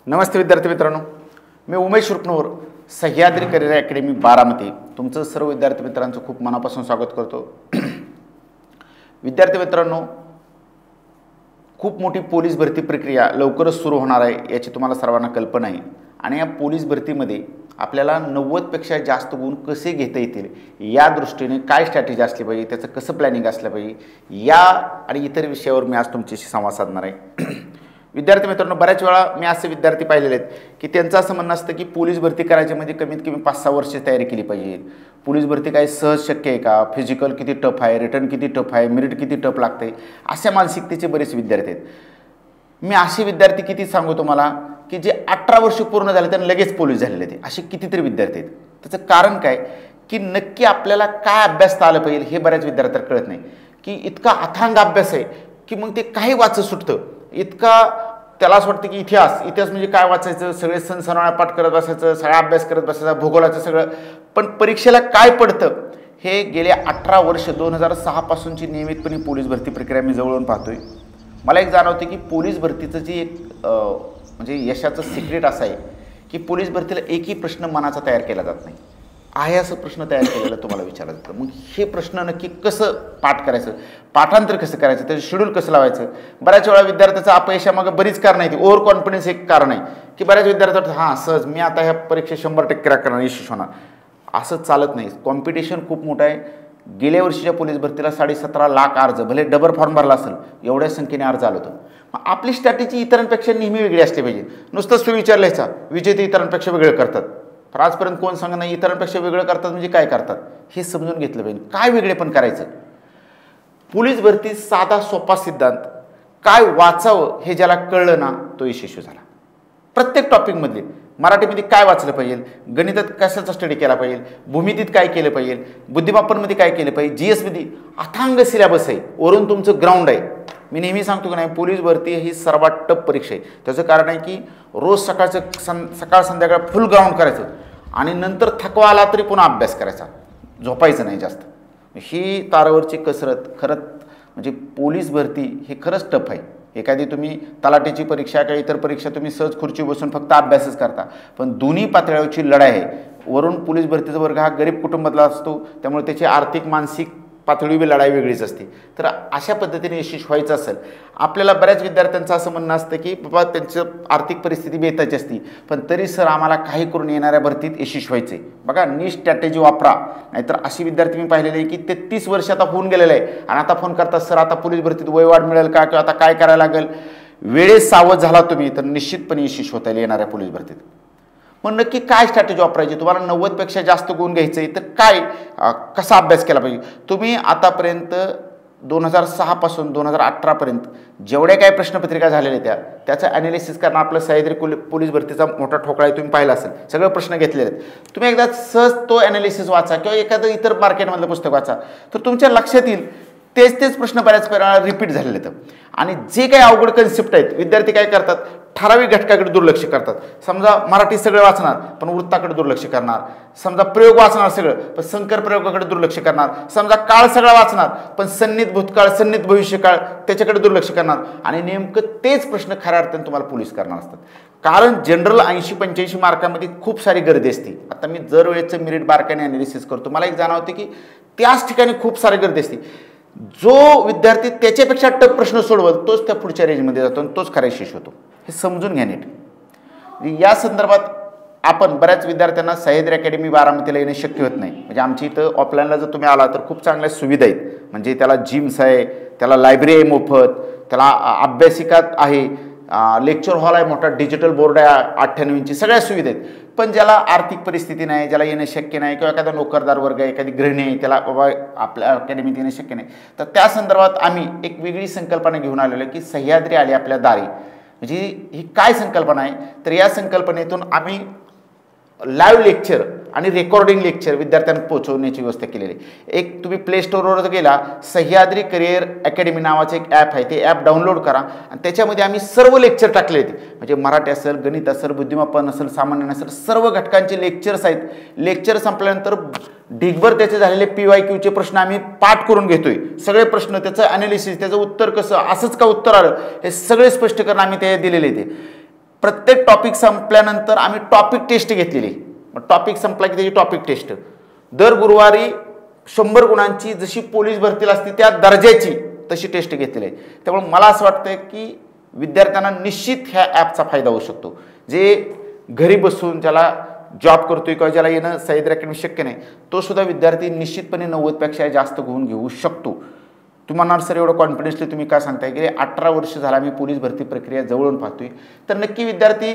नमस्ते विद्यार्थी मित्रांनो, मी Umesh Rupanwar, Sahyadri career academy Baramati तुमचं सर्व विद्यार्थी मित्रांचं खूप मनापासून स्वागत करतो। विद्यार्थी मित्रांनो, खूप मोठी पोलीस भरती प्रक्रिया लवकरच सुरू होणार आहे याची तुम्हाला सर्वांना कल्पना आहे आणि या पोलीस भरतीमध्ये आपल्याला 90 पेक्षा जास्त गुण कसे घेता येतील या दृष्टीने काय स्ट्रॅटेजी असली पाहिजे, त्याचं कसं प्लॅनिंग असलं पाहिजे या आणि इतर विषयावर मी आज तुमच्याशी संवाद साधणार आहे। विद्यार्थी मित्रांनो, बऱ्याच वेळा मी असे विद्यार्थी पाहिलेले आहेत की त्यांचं असं म्हणणं असतं की पोलीस भरती करायची म्हणजे कमीत कमी 5-6 वर्ष तयारी केली पाहिजे। पोलीस भरती काय सहज शक्य आहे का, फिजिकल किती टफ आहे, रिटर्न किती टफ आहे, मेरिट किती टफ लागते, अशा मानसिकतेचे बरेच विद्यार्थी आहेत। मी असे विद्यार्थी किती सांगू तुम्हाला की जे 18 वर्ष पूर्ण झाले त्यांना लगेच पोलीस झालेले आहेत, असे कितीतरी विद्यार्थी आहेत। त्याचं कारण काय की नक्की आपल्याला काय अभ्यासता आलं पाहिजे हे बऱ्याच विद्यार्थ्यांना कळत नाही की इतका अथांग अभ्यास आहे की मग ते काही वाचत सुटतं। इतका त्याला असं वाटतं की इतिहास म्हणजे काय वाचायचं, सगळे सण सणावळ्या पाठ करत बसायचं, सगळा अभ्यास करत बसायचा, भूगोलाचं सगळं, पण परीक्षेला काय पडतं हे गेले 18 वर्ष 2006 पासूनची नियमितपणे पोलीस भरती प्रक्रिया मी जवळून पाहतोय। मला एक जाणवते की पोलीस भरतीचं जी एक म्हणजे यशाचं सिक्रेट असं आहे की पोलीस भरतीला एकही प्रश्न मनाचा तयार केला जात नाही, आहे असं प्रश्न तयार केलेला तुम्हाला विचारलं जातं। मग हे प्रश्न नक्की कसं पाठ करायचं, पाठांतर कसं करायचं, त्याचं शेड्यूल कसं लावायचं। बऱ्याच वेळा विद्यार्थ्याचं अपयशामागे बरीच कारण आहेत, ओव्हर कॉन्फिडन्स एक कारण आहे की बऱ्याच विद्यार्थ्यांना हां सहज मी आता ह्या परीक्षेत 100% क्रॅक करणार, यशस्वी होणार, असं चालत नाही। कॉम्पिटिशन खूप मोठं आहे। गेल्या वर्षीच्या पोलीस भरतीला 17.5 लाख अर्ज, भले डबल फॉर्म भरला असेल एवढ्या संख्येने अर्ज आलं होतं। मग आपली स्ट्रॅटेजी इतरांपेक्षा नेहमी वेगळी असली पाहिजे। नुसतं सुविचार लिहायचा, विजेते इतरांपेक्षा वेगळं करतात, तर आजपर्यंत कोण सांगा नाही इतरांपेक्षा वेगळं करतात म्हणजे काय करतात हे समजून घेतलं पाहिजे, काय वेगळे पण करायचं। पोलीस भरती साधा सोपा सिद्धांत, काय वाचावं हे ज्याला कळलं ना तो यशस्वी झाला। प्रत्येक टॉपिकमध्ये मराठीमध्ये काय वाचलं पाहिजे, गणितात कशाचा स्टडी केला पाहिजे, भूमितीत काय केलं पाहिजे, बुद्धिमापनमध्ये काय केलं पाहिजे, जीएसमध्ये अथांग सिलेबस आहे, वरून तुमचं ग्राउंड आहे। मी नेहमी सांगतो की नाही पोलीस भरती ही सर्वात टफ परीक्षा आहे। त्याचं कारण आहे की रोज सकाळ संध्याकाळ फुल ग्राउंड करायचं आणि नंतर थकवा आला तरी पुन्हा अभ्यास करायचा, झोपायचं नाही जास्त। ही तारावरची कसरत खरंच म्हणजे पोलीस भरती हे खरंच टफ आहे। एखादी तुम्ही तलाठीची परीक्षा किंवा इतर परीक्षा तुम्ही सहज खुर्ची बसून फक्त अभ्यासच करता, पण दोन्ही पातळीवरची लढाई आहे। वरून पोलीस भरतीचा वर्ग हा गरीब कुटुंबातला असतो, त्यामुळे त्याची आर्थिक मानसिक पातळीवर लढाई वेगळीच असते। तर अशा पद्धतीने यशस्वी व्हायचं असेल आपल्याला बऱ्याच विद्यार्थ्यांचं असं म्हणणं असतं की बाबा त्यांचं आर्थिक परिस्थिती बेताची असती, पण तरी सर आम्हाला काही करून येणाऱ्या भरतीत यशस्वी व्हायचं आहे। बघा नी स्ट्रॅटेजी वापरा, नाहीतर अशी विद्यार्थी मी पाहिलेले आहे की 33 वर्ष आता होऊन गेलेलं आहे आणि आता फोन करतात सर आता पोलीस भरतीत वयवाढ मिळेल का किंवा आता काय करायला लागेल। वेळेस सावध झाला तुम्ही तर निश्चितपणे यशस्वी होता येईल येणाऱ्या पोलीस भरतीत। मग नक्की काय स्ट्रॅटेजी वापरायची, तुम्हाला 90 पेक्षा जास्त गुण घ्यायचे आहे तर काय कसा अभ्यास केला पाहिजे। तुम्ही आतापर्यंत 2006 पासून 2018 पर्यंत जेवढ्या काही प्रश्नपत्रिका झालेल्या त्याचं ॲनालिसिस करणं आपलं सह्याद्री पोलीस भरतीचा मोठा ठोकळा आहे, तुम्ही पाहिला असेल, सगळे प्रश्न घेतलेले आहेत। तुम्ही एकदा सहज तो ॲनालिसिस वाचा किंवा एखादं इतर मार्केटमधलं पुस्तक वाचा तर तुमच्या लक्षात येईल तेच प्रश्न बऱ्याच वेळा रिपीट झालेले आहेत। आणि जे काही अवघड कन्सेप्ट आहेत विद्यार्थी काय करतात, ठराविक घटकाकडे दुर्लक्ष करतात। समजा मराठी सगळं वाचणार पण वृत्ताकडे दुर्लक्ष करणार, समजा प्रयोग वाचणार सगळं पण संकर प्रयोगाकडे दुर्लक्ष करणार, समजा काळ सगळा वाचणार पण सन्निहित भूतकाळ सन्निहित भविष्यकाळ त्याच्याकडे दुर्लक्ष करणार आणि नेमकं तेच प्रश्न खऱ्या अर्थाने तुम्हाला पोलीस करणार असतात। कारण जनरल 80-85 मार्कामध्ये खूप सारी गर्दी असते। आता मी जर वेळेचं मेरिट बारकाने ॲनालिसिस करतो, मला एक जाणवते की त्याच ठिकाणी खूप सारी गर्दी असते। जो विद्यार्थी त्याच्यापेक्षा टफ प्रश्न सोडवत तोच त्या पुढच्या रेंजमध्ये जातो आणि तोच खरा यशस्वी होतो, हे समजून घ्या नीट। या संदर्भात आपण बऱ्याच विद्यार्थ्यांना सह्याद्री अकॅडमी बारामतीला येणे शक्य होत नाही। म्हणजे आमची इथं ऑफलाईनला जर तुम्ही आला तर खूप चांगल्या सुविधा आहेत, म्हणजे त्याला जिम्स आहे, त्याला लायब्ररी आहे मोफत, त्याला अभ्यासिका आहे, लेक्चर हॉल आहे मोठा, डिजिटल बोर्ड आहे 98 इंची, सगळ्या सुविधा आहेत। पण ज्याला आर्थिक परिस्थिती नाही, ज्याला येणं शक्य नाही किंवा एखादा नोकरदार वर्ग आहे, एखादी गृहिणी आहे, त्याला बाबा आपल्या अकॅडमीत येणं शक्य नाही, तर त्या संदर्भात आम्ही एक वेगळी संकल्पना घेऊन आलेलो आहे की सह्याद्री आली आपल्या दारी। म्हणजे ही काय संकल्पना आहे तर या संकल्पनेतून आम्ही लाईव्ह लेक्चर आणि रेकॉर्डिंग लेक्चर विद्यार्थ्यांना पोहोचवण्याची व्यवस्था केलेली आहे। एक तुम्ही प्ले स्टोअरवर गेला, सह्याद्री करिअर अकॅडमी नावाचं एक ॲप आहे, ते ॲप डाउनलोड करा आणि त्याच्यामध्ये आम्ही सर्व लेक्चर टाकले आहेत। म्हणजे मराठी असेल, गणित असेल, बुद्धिमापन असेल, सामान्य असेल, सर्व घटकांचे लेक्चर्स आहेत। लेक्चर संपल्यानंतर ढिगभर त्याचे झालेले PYQचे प्रश्न आम्ही पाठ करून घेतोय, सगळे प्रश्न, त्याचं ॲनालिसिस, त्याचं उत्तर कसं, असंच का उत्तर आलं, हे सगळे स्पष्टीकरण आम्ही ते दिलेले ते। प्रत्येक टॉपिक संपल्यानंतर आम्ही टॉपिक टेस्ट घेतलेली. मग टॉपिक संपला की त्याची टॉपिक टेस्ट दर गुरुवारी 100 गुणांची जशी पोलीस भरतीला असते त्या दर्जाची तशी टेस्ट घेतलेली आहे. त्यामुळे मला असं वाटतं की विद्यार्थ्यांना निश्चित ह्या ॲपचा फायदा होऊ शकतो. जे घरी बसून ज्याला जॉब करतोय किंवा ज्याला येणं सह्याद्री अकॅडमी शक्य नाही तो सुद्धा विद्यार्थी निश्चितपणे 90पेक्षा जास्त गुण घेऊ शकतो. तुम्हाला सर एवढं कॉन्फिडन्सली तुम्ही का सांगताय की 18 वर्ष झाला मी पोलीस भरती प्रक्रिया जवळून पाहतोय. तर नक्की विद्यार्थी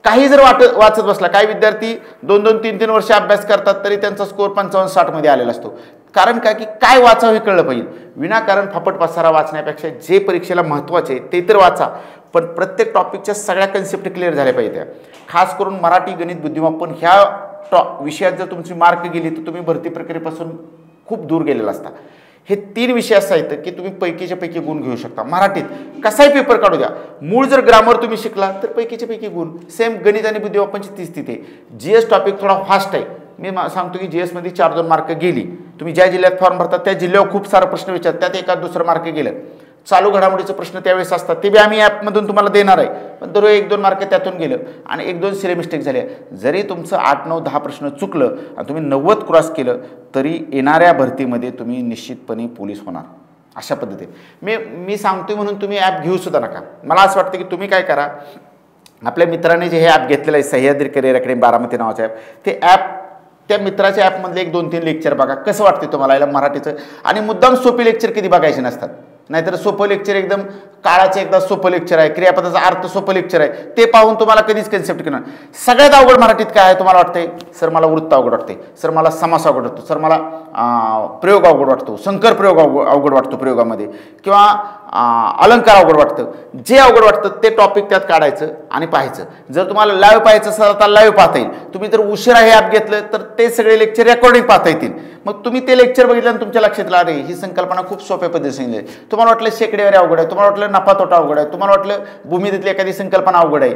काही जर वाचत बसला, काही विद्यार्थी 2-2, 3-3 वर्ष अभ्यास करतात तरी त्यांचा स्कोअर 55-60 मध्ये आलेला असतो. कारण काय की काय वाचावं हे कळलं पाहिजे. विनाकारण फापट पसारा वाचण्यापेक्षा जे परीक्षेला महत्त्वाचे ते तर वाचा, पण प्रत्येक टॉपिकच्या सगळ्या कन्सेप्ट क्लिअर झाल्या पाहिजे. खास करून मराठी, गणित, बुद्धिमापन ह्या विषयात जर तुमची मार्क गेली तर तुम्ही भरती प्रक्रियेपासून खूप दूर गेलेला असता. हे 3 विषय असे आहेत की तुम्ही पैकीच्या पैकी गुण घेऊ शकता. मराठीत कसाही पेपर काढू द्या, मूळ जर ग्रामर तुम्ही शिकला तर पैकीच्या पैकी गुण. सेम गणित आणि बुद्धिमापनची तीच तिथे. GS टॉपिक थोडा फास्ट आहे. मी सांगतो की GS मध्ये 4-2 मार्क गेली. तुम्ही ज्या जिल्ह्यात फॉर्म भरतात त्या जिल्ह्यावर खूप सारा प्रश्न विचारतात, त्यात एका दुसरं मार्क गेलं. चालू घडामोडीचे प्रश्न त्यावेळेस असतात ते बी आम्ही ॲपमधून तुम्हाला देणार आहे, पण दररोज 1-2 मार्क त्यातून गेलं आणि 1-2 सिले मिस्टेक झाले. जरी तुमचं 8-9-10 प्रश्न चुकलं आणि तुम्ही 90 क्रॉस केलं तरी येणाऱ्या भरतीमध्ये तुम्ही निश्चितपणे पोलीस होणार. अशा पद्धतीने मी सांगतोय म्हणून तुम्ही ॲप घेऊ सुद्धा नका. मला असं वाटतं की तुम्ही काय करा, आपल्या मित्राने जे हे ॲप घेतलेलं आहे सह्याद्री करिअर अकॅडमी बारामती नावाचं ॲप, ते ॲप त्या मित्राच्या ॲपमधले 1-2-3 लेक्चर बघा. कसं वाटते तुम्हाला याला मराठीचं, आणि मुद्दाम सोपी लेक्चर कधी बघायचे नसतात. नाहीतर सोपं लेक्चर एकदम काळाचं एकदा सोपं लेक्चर आहे, क्रियापदाचा अर्थ सोपं लेक्चर आहे, ते पाहून तुम्हाला कधीच कन्सेप्ट करणार. सगळ्यात अवघड मराठीत काय आहे तुम्हाला वाटते? सर मला वृत्त अवघड वाटते, सर मला समास अवघड वाटतो, सर मला प्रयोग अवघड वाटतो, संकर प्रयोग अवघड वाटतो प्रयोगामध्ये, किंवा अलंकार अवघड वाटतं. जे अवघड वाटतं ते टॉपिक त्यात काढायचं आणि पाहायचं. जर तुम्हाला लाईव्ह पाहायचं असेल तर लाईव्ह पाहता येईल. तुम्ही जर उशिरा हे ॲप घेतलं तर ते सगळे लेक्चर रेकॉर्डिंग पाहता येतील. मग तुम्ही ते लेक्चर बघितलं आणि तुमच्या लक्षात आलं अरे ही संकल्पना खूप सोप्या पद्धतीने सांगितली. तुम्हाला वाटलं शेकडेवारी अवघड आहे, तुम्हाला वाटलं नफा तोटा अवघड आहे, तुम्हाला वाटलं भूमितीतली एखादी संकल्पना अवघड आहे,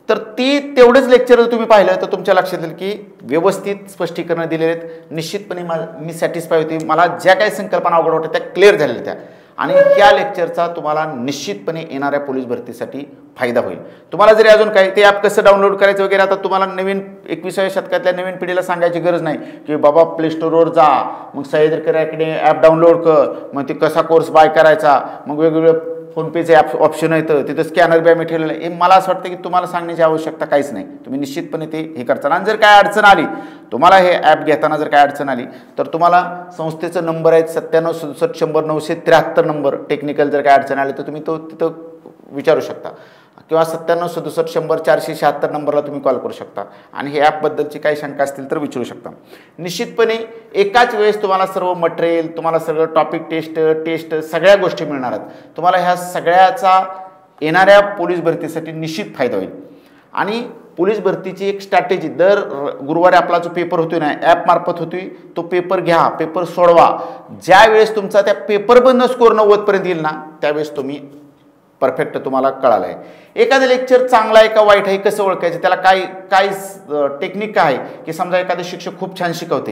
तर ती तेवढेच लेक्चर तुम्ही पाहिलं तर तुमच्या लक्षात येईल की व्यवस्थित स्पष्टीकरण दिलेले आहेत. निश्चितपणे मी सॅटिस्फाय होते. मला ज्या काही संकल्पना अवघड वाटत त्या क्लिअर झालेल्या त्या, आणि ह्या लेक्चरचा तुम्हाला निश्चितपणे येणाऱ्या पोलीस भरतीसाठी फायदा होईल. तुम्हाला जरी अजून काही ते ॲप कसं डाउनलोड करायचं वगैरे आता तुम्हाला नवीन 21व्या शतकातल्या नवीन पिढीला सांगायची गरज नाही की बाबा प्ले स्टोरवर जा, मग Sahyadri career academy app download कर, मग ते कसा कोर्स बाय करायचा, मग वेगवेगळे फोनपेचे ॲप ऑप्शन येतं, तिथं स्कॅनर बी आम्ही ठेवलेलं आहे. हे मला असं वाटतं की तुम्हाला सांगण्याची आवश्यकता काहीच नाही. तुम्ही निश्चितपणे ते हे करता. आणि जर काय अडचण आली, तुम्हाला हे ॲप घेताना जर काय अडचण आली तर तुम्हाला संस्थेचं नंबर आहेत 9767 नंबर. टेक्निकल जर काय अडचण आली तर तुम्ही तो तिथं विचारू शकता, किंवा 9767 नंबरला तुम्ही कॉल करू शकता आणि हे ॲपबद्दलची काही शंका असतील तर विचारू शकता. निश्चितपणे एकाच वेळेस तुम्हाला सर्व मटेरियल, तुम्हाला सगळं टॉपिक टेस्ट सगळ्या गोष्टी मिळणार आहेत. तुम्हाला ह्या सगळ्याचा येणाऱ्या पोलीस भरतीसाठी निश्चित फायदा होईल. आणि पोलीस भरतीची एक स्ट्रॅटेजी, दर गुरुवारी आपला जो पेपर होतोय ना ॲप मार्फत होतोय, तो पेपर घ्या, पेपर सोडवा. ज्या वेळेस तुमचा त्या पेपरबंद स्कोअर 90 पर्यंत येईल ना त्यावेळेस तुम्ही परफेक्ट तुम्हाला कळालं आहे. एखादं लेक्चर चांगला आहे का वाईट आहे कसं ओळखायचं, त्याला काय टेक्निक काय आहे की समजा एखादं शिक्षक खूप छान शिकवते,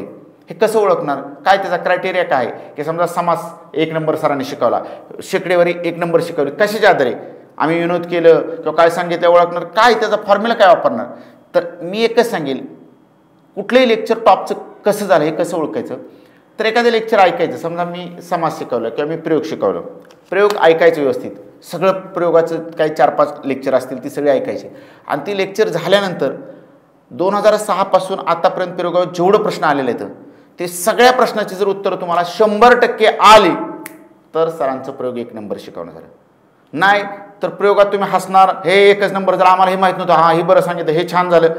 हे कसं ओळखणार, काय त्याचा क्रायटेरिया काय आहे की समजा समास 1 नंबर सरांनी शिकवला, शेकडेवारी 1 नंबर शिकवली, कशाच्या आधारे आम्ही विनोद केलं किंवा काय सांगितलं ओळखणार, काय त्याचा फॉर्म्युला काय वापरणार. तर मी एकच सांगेल, कुठलंही लेक्चर टॉपचं कसं झालं हे कसं ओळखायचं. तर एखादं लेक्चर ऐकायचं, समजा मी समास शिकवलं किंवा मी प्रयोग शिकवलं, प्रयोग ऐकायचं व्यवस्थित, सगळं प्रयोगाचं काही 4-5 लेक्चर असतील ती सगळी ऐकायची. आणि ती लेक्चर झाल्यानंतर 2006 पासून आतापर्यंत प्रयोगावर जेवढं प्रश्न आलेले आहेत ते सगळ्या प्रश्नाची जर उत्तर तुम्हाला 100% आली तर सरांचं प्रयोग 1 नंबर शिकवणं झालं. नाही तर प्रयोगात तुम्ही हसणार, हे 1च नंबर झाला, आम्हाला हे माहीत नव्हतं, हां हे बरं सांगितलं, हे छान झालं,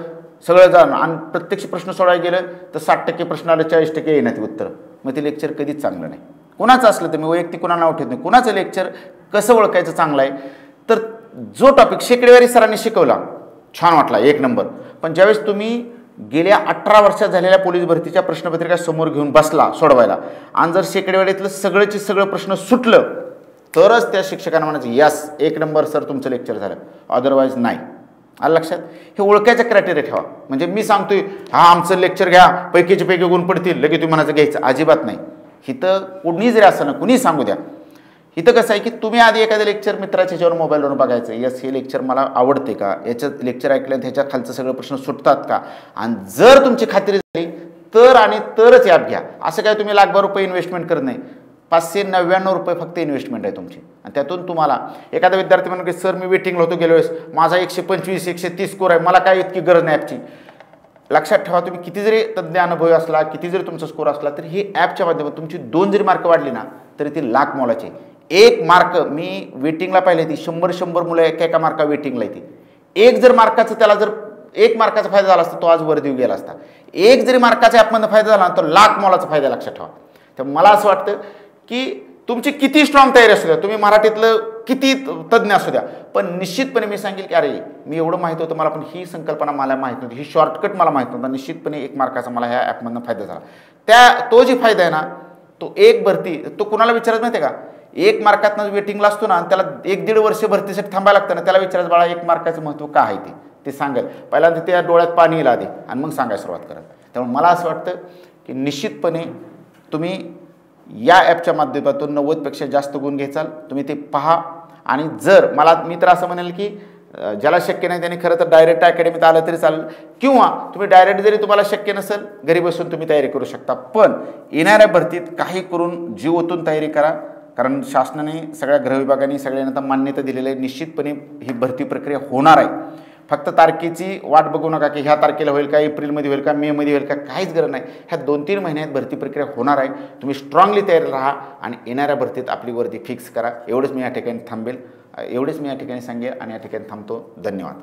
सगळं झालं. आणि प्रत्यक्ष प्रश्न सोडायला गेलं तर 60% प्रश्न आलं, 40% येणार ते उत्तर. मग ते लेक्चर कधीच चांगलं नाही. कुणाचं असलं तर मी वैयक्तिक कुणाला नाव ठेवत नाही, कुणाचं लेक्चर कसं ओळखायचं चांगलं आहे. तर जो टॉपिक शेकडेवारी सरांनी शिकवला छान वाटला 1 नंबर, पण ज्यावेळेस तुम्ही गेल्या 18 वर्षात झालेल्या पोलीस भरतीच्या प्रश्नपत्रिका समोर घेऊन बसला सोडवायला आणि जर शेकडेवारीतलं सगळंचे सगळं प्रश्न सुटलं तरच त्या शिक्षकांना म्हणायचं यस 1 नंबर सर तुमचं लेक्चर झालं, अदरवाईज नाही. आलं लक्षात. हे ओळखायचं क्रायटेरिया ठेवा. म्हणजे मी सांगतोय हा आमचं लेक्चर घ्या, पैकीचे पैकी गुण पडतील, लगेच तुम्ही म्हणायचं घ्यायचं, अजिबात नाही. इथं कुणी जरी असं ना कुणी सांगू द्या, इथं कसं आहे की तुम्ही आधी एखादं लेक्चर मित्राच्या ह्याच्यावर मोबाईलवरून बघायचं, यस हे लेक्चर मला आवडते का, याच्यात लेक्चर ऐकल्यानंतर ह्याच्या खालचं सगळे प्रश्न सुटतात का, आणि जर तुमची खात्री झाली तर आणि तरच ॲप घ्या. असं काय तुम्ही लाखभर रुपये इन्व्हेस्टमेंट करत नाही, 599 रुपये फक्त इन्व्हेस्टमेंट आहे तुमची. आणि त्यातून तुम्हाला एखादा विद्यार्थी म्हणून की सर मी वेटिंगला होतो गेल्या वेळेस, माझा 125 130 स्कोर आहे, मला काय इतकी गरज नाही ॲपची. लक्षात ठेवा, तुम्ही किती जरी तज्ज्ञ अनुभवी असला, किती जरी तुमचा स्कोर असला, तरी ही ॲपच्या माध्यमातून तुमची 2 जरी मार्क वाढली ना तरी ती लाख मोलाची. 1 मार्क मी वेटिंगला पाहिले ती 100 मुलं एका मार्का वेटिंगला येते. 1 जर मार्काचं त्याला जर 1 मार्काचा फायदा झाला असता तो आज वर देऊ गेला असता. 1 जरी मार्काच्या ॲपमधून फायदा झाला तर लाख मोलाचा फायदा. लक्षात ठेवा. तर मला असं वाटतं की तुमची किती स्ट्रॉंग तयारी असू द्या, तुम्ही मराठीतलं किती तज्ज्ञ असू द्या, पण निश्चितपणे मी सांगेल की अरे मी एवढं माहीत होतं मला, पण ही संकल्पना मला माहीत नव्हती, ही शॉर्टकट मला माहीत नव्हता. निश्चितपणे 1 मार्काचा मला ह्या ॲपमधून फायदा झाला. तो जे फायदा आहे ना, तो एक भरती तो कुणाला विचारत माहिती आहे का, 1 मार्कातनं वेटिंगला असतो ना आणि त्याला 1-1.5 वर्ष भरतीसाठी थांबायला लागतं ना, त्याला विचारायचं बाळा 1 मार्काचं महत्त्व का आहे ते सांगेल. पहिल्यांदा त्या डोळ्यात पाणी येईल आधी आणि मग सांगायला सुरुवात करा. त्यामुळे मला असं वाटतं की निश्चितपणे तुम्ही या ॲपच्या माध्यमातून 90पेक्षा जास्त गुण घ्याल. तुम्ही ते पहा. आणि जर मी तर असं म्हणेल की ज्याला शक्य नाही त्याने खरं तर डायरेक्ट अकॅडमीत आलं तरी चालेल, किंवा तुम्ही डायरेक्ट जरी तुम्हाला शक्य नसेल घरी बसून तुम्ही तयारी करू शकता. पण येणाऱ्या भरतीत काही करून जीव ओतून तयारी करा, कारण शासनाने सगळ्या गृह विभागाने सगळ्यांना मान्यता दिलेली आहे. निश्चितपणे ही भरती प्रक्रिया होणार आहे. फक्त तारखेची वाट बघू नका की ह्या तारखेला होईल का, एप्रिलमध्ये होईल का, मेमध्ये होईल का, काहीच गरज नाही. ह्या 2-3 महिन्यात भरती प्रक्रिया होणार आहे. तुम्ही स्ट्रॉंगली तयार राहा आणि येणाऱ्या भरतीत आपली वर्दी फिक्स करा. एवढंच मी या ठिकाणी थांबेल, एवढेच मी या ठिकाणी सांगेल आणि या ठिकाणी थांबतो. धन्यवाद.